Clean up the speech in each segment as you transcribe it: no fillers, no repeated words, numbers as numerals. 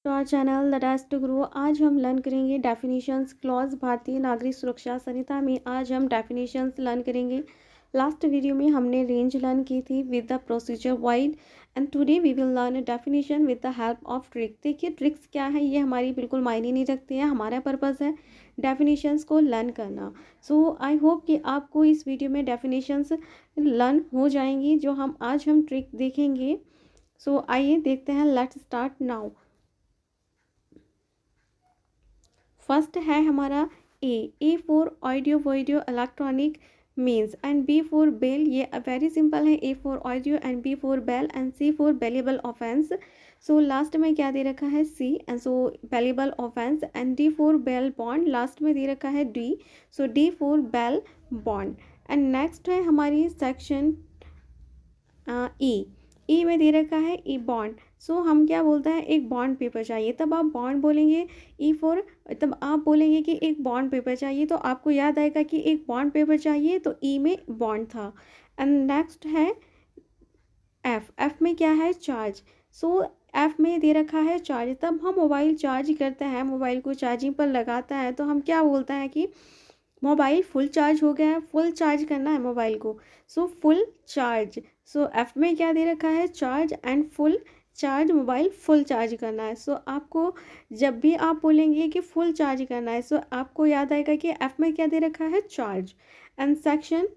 To our channel the dash to grow. आज हम learn करेंगे डेफिनेशंस क्लॉज भारतीय नागरिक सुरक्षा संहिता में। आज हम डेफिनेशंस लर्न करेंगे। लास्ट वीडियो में हमने रेंज लर्न की थी with the procedure wide and today we will learn definition with the help of trick. देखिए ट्रिक्स क्या है, ये हमारी बिल्कुल मायने नहीं रखते हैं, हमारा पर्पस है डेफिनेशंस को लर्न करना। सो आई होप कि आपको इस वीडियो में डेफिनेशंस लर्न हो जाएंगी जो हम ट्रिक देखेंगे। सो आइए देखते हैं, लेट्स स्टार्ट नाउ। फर्स्ट है हमारा A for audio video electronic means and B for bail. ये वेरी सिंपल है, A for audio and B for bail and C for bailable offence. So last में क्या दे रखा है, C, and so bailable offence. And D for bail bond, last में दे रखा है D, so D for bail bond. And next है हमारी सेक्शन ई में दे रखा है ई बॉन्ड। सो हम क्या बोलते हैं, एक बॉन्ड पेपर चाहिए, तब आप बॉन्ड बोलेंगे। ई फॉर, तब आप बोलेंगे कि एक बॉन्ड पेपर चाहिए, तो आपको याद आएगा कि एक बॉन्ड पेपर चाहिए, तो ई में बॉन्ड था। एंड नेक्स्ट है एफ में क्या है, चार्ज। सो एफ में दे रखा है चार्ज, तब हम मोबाइल चार्ज करते हैं, मोबाइल को चार्जिंग पर लगाता है, तो हम क्या बोलते हैं कि मोबाइल फुल चार्ज हो गया है, फुल चार्ज करना है मोबाइल को, सो फुल चार्ज। सो एफ में क्या दे रखा है, charge and full charge, mobile full charge करना है। सो आपको जब भी आप बोलेंगे कि फुल चार्ज करना है, सो आपको याद आएगा कि एफ में क्या दे रखा है, चार्ज। एंड सेक्शन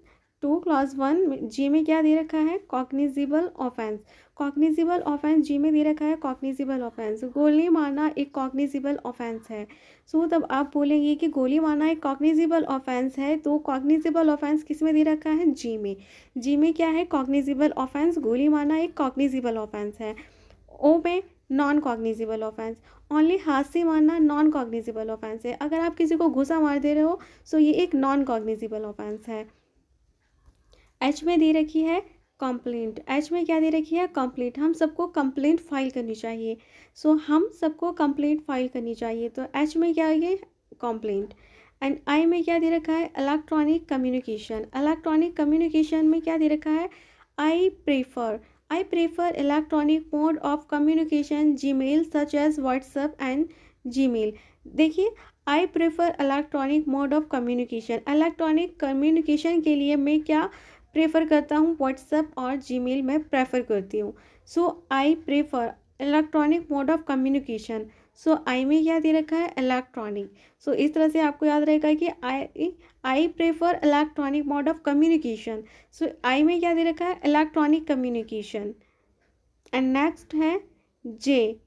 2 क्लास 1 जी में क्या दे रखा है, कॉग्निजिबल ऑफेंस। कॉग्निजिबल ऑफेंस जी में दे रखा है, कॉग्निजिबल ऑफेंस, गोली मारना एक कॉग्निजिबल ऑफेंस है। सो तब आप बोलेंगे कि गोली मारना एक कॉग्निजिबल ऑफेंस है, तो कॉग्निजिबल ऑफेंस किस में दे रखा है, जी में। जी में क्या है, कॉग्निजिबल ऑफेंस, गोली मारना एक कॉग्निजिबल ऑफेंस है। ओ में नॉन कॉग्निजिबल ऑफेंस, ओनली हाथ से मारना नॉन कॉग्निजिबल ऑफेंस है। अगर आप किसी को घुसा मार दे रहे हो, सो ये एक नॉन कॉग्निजिबल ऑफेंस है। एच में दे रखी है कंप्लेंट। एच में क्या दे रखी है, कंप्लेंट। हम सबको कंप्लेंट फाइल करनी चाहिए, सो हम सबको कंप्लेंट फाइल करनी चाहिए, तो एच में क्या है, कंप्लेंट। एंड आई में क्या दे रखा है, इलेक्ट्रॉनिक कम्युनिकेशन। इलेक्ट्रॉनिक कम्युनिकेशन में क्या दे रखा है, I prefer electronic mode of communication Gmail such as WhatsApp and Gmail. देखिए I prefer electronic mode of communication, electronic communication के लिए मैं क्या प्रेफर करता हूँ, व्हाट्सएप और जीमेल मैं प्रेफर करती हूँ। So I prefer electronic mode of communication. So I में क्या दे रखा है, इलेक्ट्रॉनिक। सो इस तरह से आपको याद रहेगा कि I prefer electronic mode of communication. So I में क्या दे रखा है, इलेक्ट्रॉनिक कम्युनिकेशन। एंड नेक्स्ट है जे।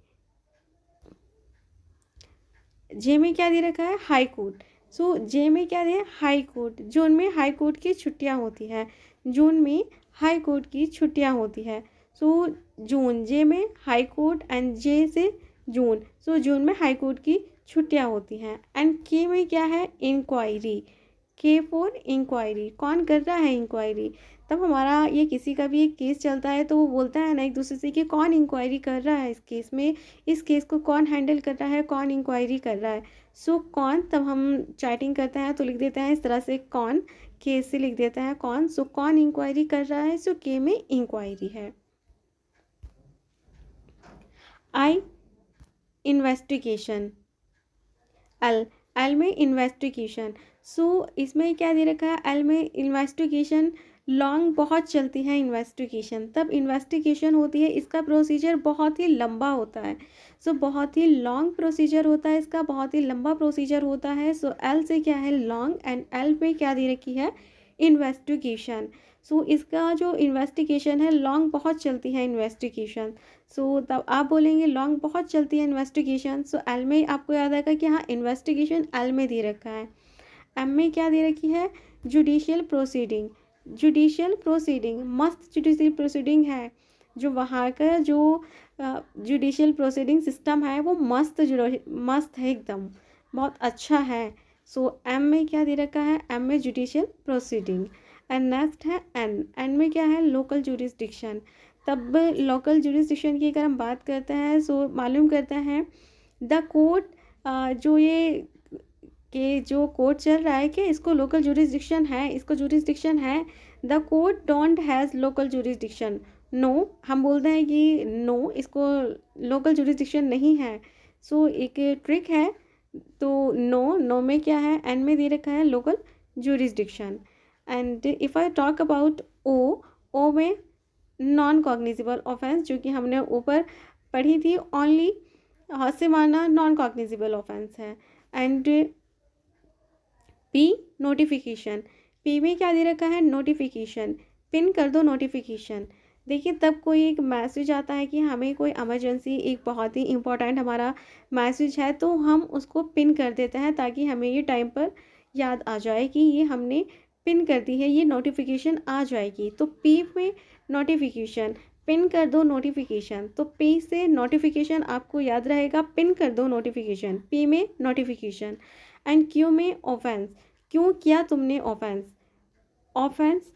जे में क्या दे रखा है, हाई कोर्ट। सो जे में क्या दे, हाई कोर्ट। जून में हाई कोर्ट की छुट्टियां होती है, जून में हाई कोर्ट की छुट्टियां होती है। सो जून, जे में हाई कोर्ट एंड जे से जून। सो जून में हाई कोर्ट की छुट्टियां होती हैं। एंड के में क्या है, इंक्वायरी। के फॉर इंक्वायरी, कौन कर रहा है इंक्वायरी। तब हमारा ये किसी का भी एक केस चलता है, तो वो बोलता है ना एक दूसरे से कि कौन इंक्वायरी कर रहा है इस केस में, इस केस को कौन हैंडल कर रहा है, कौन इंक्वायरी कर रहा है। सो कौन, तब हम चैटिंग करते हैं तो लिख देते हैं इस तरह से, कौन, केस से लिख देते हैं कौन। सो कौन इंक्वायरी कर रहा है, सो के में इंक्वायरी है। आई इन्वेस्टिगेशन। एल में इन्वेस्टिगेशन। सो इसमें क्या दे रखा है, एल में इन्वेस्टिगेशन, लॉन्ग, बहुत चलती है इन्वेस्टिगेशन, तब इन्वेस्टिगेशन होती है, इसका प्रोसीजर बहुत ही लंबा होता है। सो बहुत ही लॉन्ग प्रोसीजर होता है इसका, बहुत ही लंबा प्रोसीजर होता है। सो एल से क्या है, लॉन्ग, एंड एल में क्या दे रखी है, इन्वेस्टिगेशन। सो इसका जो इन्वेस्टिगेशन है, लॉन्ग, बहुत चलती है इन्वेस्टिगेशन। सो तब आप बोलेंगे लॉन्ग, बहुत चलती है इन्वेस्टिगेशन। सो एल में आपको याद आएगा कि हाँ इन्वेस्टिगेशन एल में दे रखा है। एम में क्या दे रखी है, जुडिशियल प्रोसीडिंग। जुडिशियल प्रोसीडिंग, मस्त जुडिशियल प्रोसीडिंग है, जो वहाँ का जो जुडिशियल प्रोसीडिंग सिस्टम है वो मस्त है एकदम, बहुत अच्छा है। सो एम में क्या दे रखा है, एम में जुडिशियल प्रोसीडिंग। एंड नेक्स्ट है एन में क्या है, लोकल जुरिस्डिक्शन। तब लोकल जुरिस्डिक्शन की अगर हम बात करते हैं, सो मालूम करते हैं द कोर्ट, जो ये कि जो कोर्ट चल रहा है कि इसको लोकल जुरिस्डिक्शन है, इसको जुरिस्डिक्शन है। The court don't has local jurisdiction. No, हम बोलते हैं कि नो, इसको लोकल जुरिस्डिक्शन नहीं है। सो एक ट्रिक है, तो नो में क्या है, एन में दे रखा है local jurisdiction. And if I talk about O में नॉन कॉग्निजिबल ऑफेंस, जो कि हमने ऊपर पढ़ी थी, ओनली हाथ से मारना नॉन कॉग्निजिबल ऑफेंस है। एंड पी नोटिफिकेशन, पी में क्या दे रखा है, नोटिफिकेशन, पिन कर दो नोटिफिकेशन। देखिए तब कोई एक मैसेज आता है कि हमें कोई इमरजेंसी, एक बहुत ही इंपॉर्टेंट हमारा मैसेज है, तो हम उसको पिन कर देते हैं ताकि हमें ये टाइम पर याद आ जाए कि ये हमने पिन कर दी है, ये नोटिफिकेशन आ जाएगी। तो पी में नोटिफिकेशन, पिन कर दो नोटिफिकेशन, तो पी से नोटिफिकेशन आपको याद रहेगा, पिन कर दो नोटिफिकेशन, पी में नोटिफिकेशन। एंड क्यू में ऑफेंस, क्यों किया तुमने ऑफेंस, ऑफेंस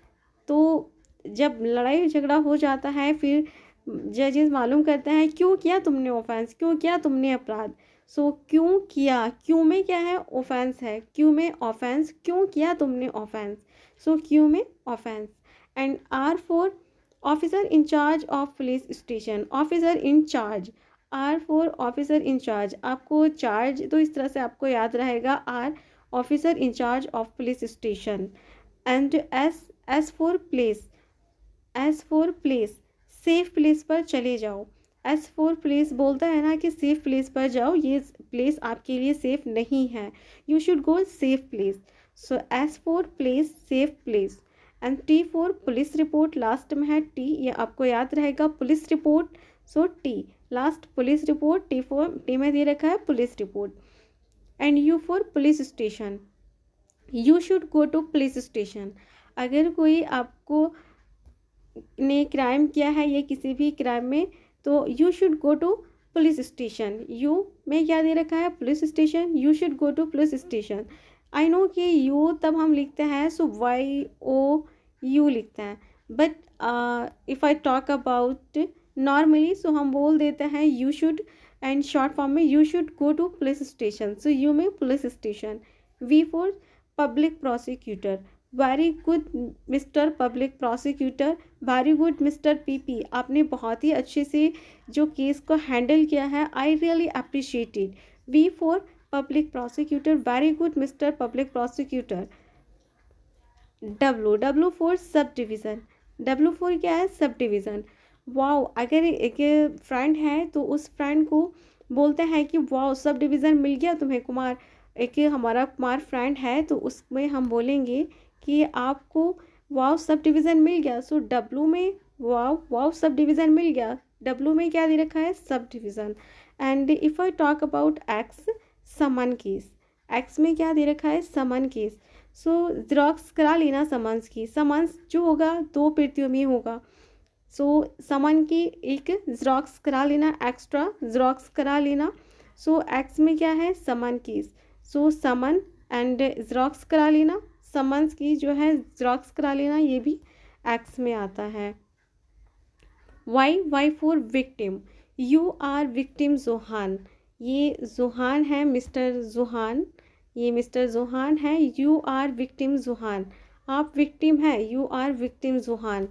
तो जब लड़ाई झगड़ा हो जाता है फिर जजेस मालूम करते हैं क्यों किया तुमने ऑफेंस, क्यों किया तुमने अपराध। सो क्यों किया, क्यों में क्या है, ऑफेंस है, क्यों में ऑफेंस, क्यों किया तुमने ऑफेंस, सो क्यों में offence. And R for officer in charge of police station, officer in charge, R for officer in charge, आपको चार्ज तो इस तरह से आपको याद रहेगा, R officer in charge of police station. And S for place, S for place, safe place पर चले जाओ। एस फोर प्लेस बोलता है ना कि सेफ प्लेस पर जाओ, ये प्लेस आपके लिए सेफ नहीं है, you should go safe place. So S for place, safe place. And T for police report, last में है टी, ये आपको याद रहेगा, police report, so T last police report, T for, T में दे रखा है police report. And U for police station, you should go to police station, अगर कोई आपको ने क्राइम किया है या किसी भी क्राइम में, तो you should go to police station, U में क्या दे रखा है, police station, you should go to police station. I know कि यू तब हम लिखते हैं सो वाई ओ यू लिखते हैं, but if I talk about normally so हम बोल देते हैं you should, and short form में you should go to police station, so U में police station. V for public prosecutor, very good mister public prosecutor, very good mister PP, आपने बहुत ही अच्छे से जो केस को हैंडल किया है, I really appreciate it. We for public prosecutor, very good mister public prosecutor. W for subdivision, W for क्या है, सब डिवीज़न। वाओ, अगर एक फ्रेंड है तो उस फ्रेंड को बोलते हैं कि वाओ सब डिवीज़न मिल गया तुम्हें कुमार, एक हमारा कुमार फ्रेंड है, तो उसमें हम बोलेंगे कि आपको वाओ सब डिवीज़न मिल गया। सो डब्ल्यू में वाओ, वाओ सब डिवीज़न मिल गया, डब्ल्यू में क्या दे रखा है, subdivision. And if I talk about X, summon case, X में क्या दे रखा है, समन केस। सो ज़ेरॉक्स करा लेना समन्स की, समन्स जो होगा दो प्रतियों में होगा, सो समन की एक ज़ेरॉक्स करा लेना, एक्स्ट्रा ज़ेरॉक्स करा लेना। सो एक्स में क्या है, summon case, so summon and xerox करा लेना, समन्स की जो है ज़ेरॉक्स करा लेना, ये भी एक्स में आता है। Y for victim, you are victim Johan, ये जोहान है, मिस्टर जोहान, ये मिस्टर जोहान है, यू आर विक्टिम जोहान, आप विक्टिम है, you are victim Johan.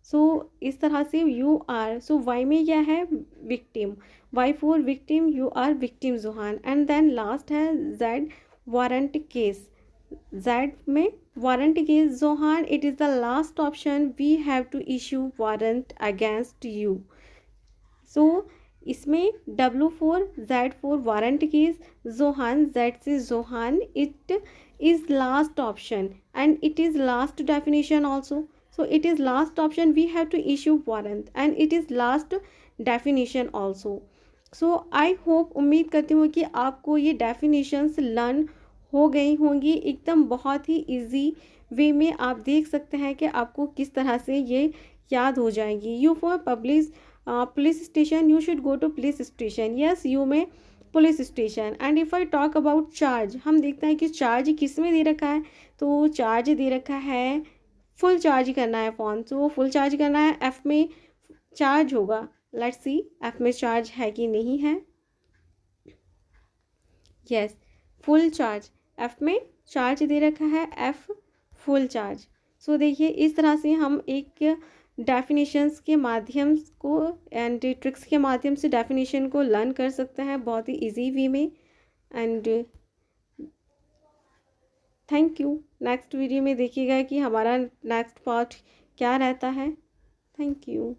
So इस तरह से यू आर, सो वाई में क्या है, victim, Y for victim, you are victim जोहान। एंड देन लास्ट है जेड, वारंट केस, जेड में वारंट केस जोहान, it is the last option, we have to issue warrant against you. So इसमें W for, Z for warrant case, जोहान, Z से जोहान, it is last option and it is last definition also. So it is last option, we have to issue warrant and it is last definition also. So I hope, उम्मीद करती हूँ कि आपको ये definitions learn हो गई होंगी, एकदम बहुत ही इजी वे में आप देख सकते हैं कि आपको किस तरह से ये याद हो जाएंगी। U for police station, you should go to police station, yes U में police station. And if I talk about charge, हम देखते हैं कि चार्ज किस में दे रखा है, तो चार्ज दे रखा है फुल चार्ज करना है फ़ोन, तो फुल चार्ज करना है, एफ़ में चार्ज होगा, लेट्स सी एफ़ में चार्ज है कि नहीं है, यस फुल चार्ज, एफ़ में चार्ज दे रखा है, एफ़ फुल चार्ज। सो देखिए इस तरह से हम एक डेफिनेशंस के माध्यम को एंड ट्रिक्स के माध्यम से डेफिनेशन को लर्न कर सकता है बहुत ही इजी वे में। And thank you. Next video में देखिएगा कि हमारा नेक्स्ट पार्ट क्या रहता है। Thank you.